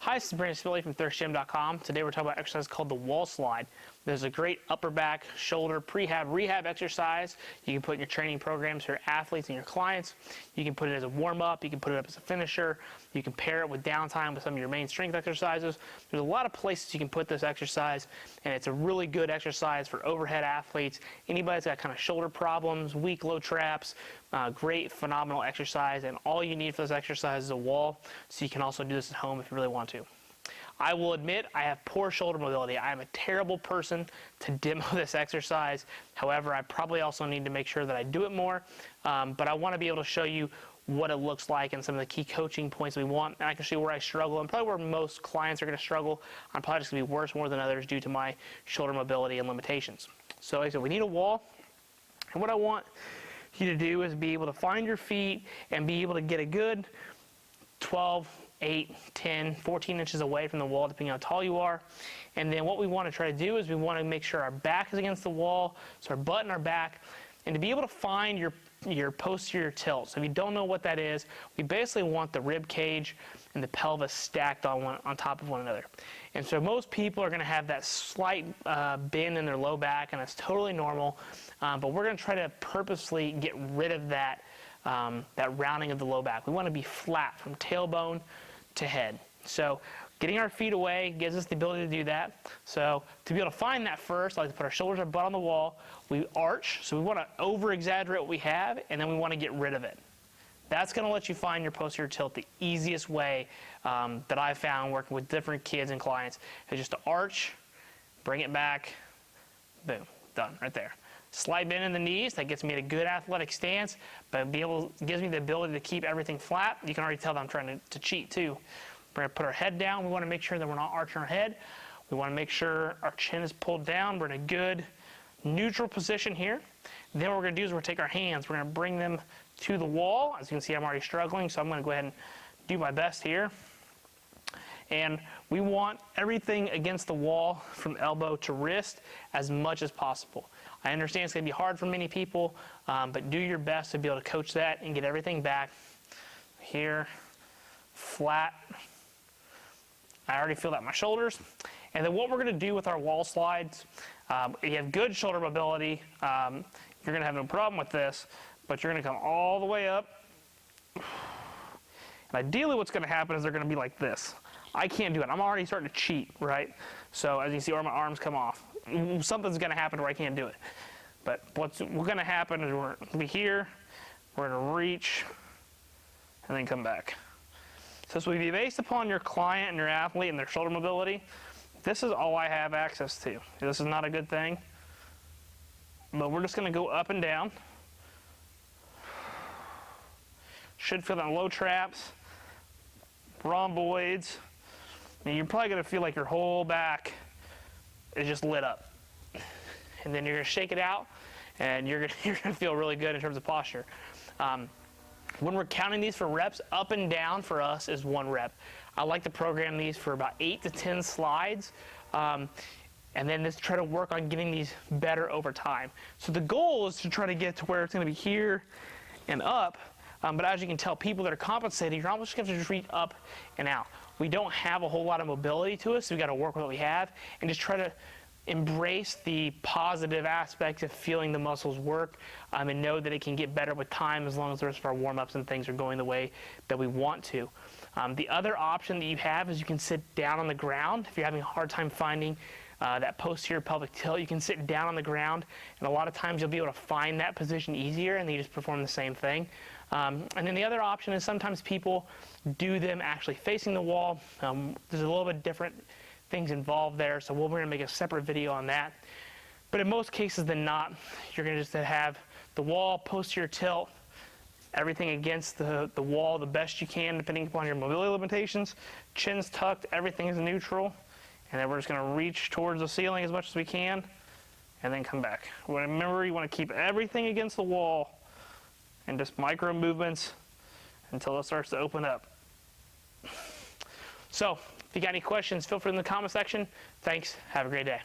Hi, this is Brandon from thirstgym.com. Today we're talking about an exercise called the wall slide. There's a great upper back, shoulder, pre-hab, rehab exercise you can put in your training programs for your athletes and your clients. You can put it as a warm-up, you can put it up as a finisher, you can pair it with downtime with some of your main strength exercises. There's a lot of places you can put this exercise, and it's a really good exercise for overhead athletes. Anybody that's got kind of shoulder problems, weak low traps, great, phenomenal exercise, and all you need for this exercise is a wall, so you can also do this at home if you really want to. I will admit I have poor shoulder mobility. I am a terrible person to demo this exercise. However, I probably also need to make sure that I do it more, but I want to be able to show you what it looks like and some of the key coaching points we want, and I can show you where I struggle and probably where most clients are going to struggle. I'm probably just going to be worse more than others due to my shoulder mobility and limitations. So like I said, we need a wall, and what I want you to do is be able to find your feet and be able to get a good 12, 8, 10, 14 inches away from the wall, depending on how tall you are. And then what we want to try to do is we want to make sure our back is against the wall, so our butt and our back, and to be able to find your posterior tilt. So if you don't know what that is, we basically want the rib cage and the pelvis stacked on top of one another. And so most people are going to have that slight bend in their low back, and that's totally normal, but we're going to try to purposely get rid of that rounding of the low back. We want to be flat from tailbone to head. So getting our feet away gives us the ability to do that. So to be able to find that first, I like to put our shoulders or butt on the wall. We arch, so we want to over-exaggerate what we have, and then we want to get rid of it. That's going to let you find your posterior tilt the easiest way that I've found working with different kids and clients is just to arch, bring it back, boom, done, right there. Slight bend in the knees, that gets me at a good athletic stance, but gives me the ability to keep everything flat. You can already tell that I'm trying to cheat too. We're going to put our head down. We want to make sure that we're not arching our head. We want to make sure our chin is pulled down. We're in a good neutral position here. Then what we're going to do is we're going to take our hands. We're going to bring them to the wall. As you can see, I'm already struggling, so I'm going to go ahead and do my best here. And we want everything against the wall from elbow to wrist as much as possible. I understand it's going to be hard for many people, but do your best to be able to coach that and get everything back here, flat. I already feel that in my shoulders. And then what we're going to do with our wall slides, if you have good shoulder mobility, you're going to have no problem with this, but you're going to come all the way up. And ideally what's going to happen is they're going to be like this. I can't do it. I'm already starting to cheat, right? So as you see where my arms come off, something's going to happen where I can't do it. But what's going to happen is we're going to be here, we're going to reach, and then come back. So this will be based upon your client and your athlete and their shoulder mobility. This is all I have access to. This is not a good thing, but we're just going to go up and down. Should feel that low traps, rhomboids. And you're probably going to feel like your whole back is just lit up. And then you're going to shake it out, and you're going to feel really good in terms of posture. When we're counting these for reps, up and down for us is 1 rep. I like to program these for about 8 to 10 slides, and then just try to work on getting these better over time. So the goal is to try to get to where it's going to be here and up, but as you can tell, people that are compensating, you're almost going to just reach up and out. We don't have a whole lot of mobility to us, so we've got to work with what we have and just try to embrace the positive aspects of feeling the muscles work, and know that it can get better with time as long as the rest of our warm-ups and things are going the way that we want to. The other option that you have is you can sit down on the ground. If you're having a hard time finding that posterior pelvic tilt, you can sit down on the ground, and a lot of times you'll be able to find that position easier, and then you just perform the same thing. And then the other option is sometimes people do them actually facing the wall. There's a little bit different things involved there, so we're going to make a separate video on that. But in most cases than not, you're going to just have the wall, posterior tilt, everything against the wall the best you can depending upon your mobility limitations. Chin's tucked, everything is neutral, and then we're just going to reach towards the ceiling as much as we can and then come back. Remember, you want to keep everything against the wall and just micro movements until it starts to open up. So if you got any questions, feel free in the comment section. Thanks. Have a great day.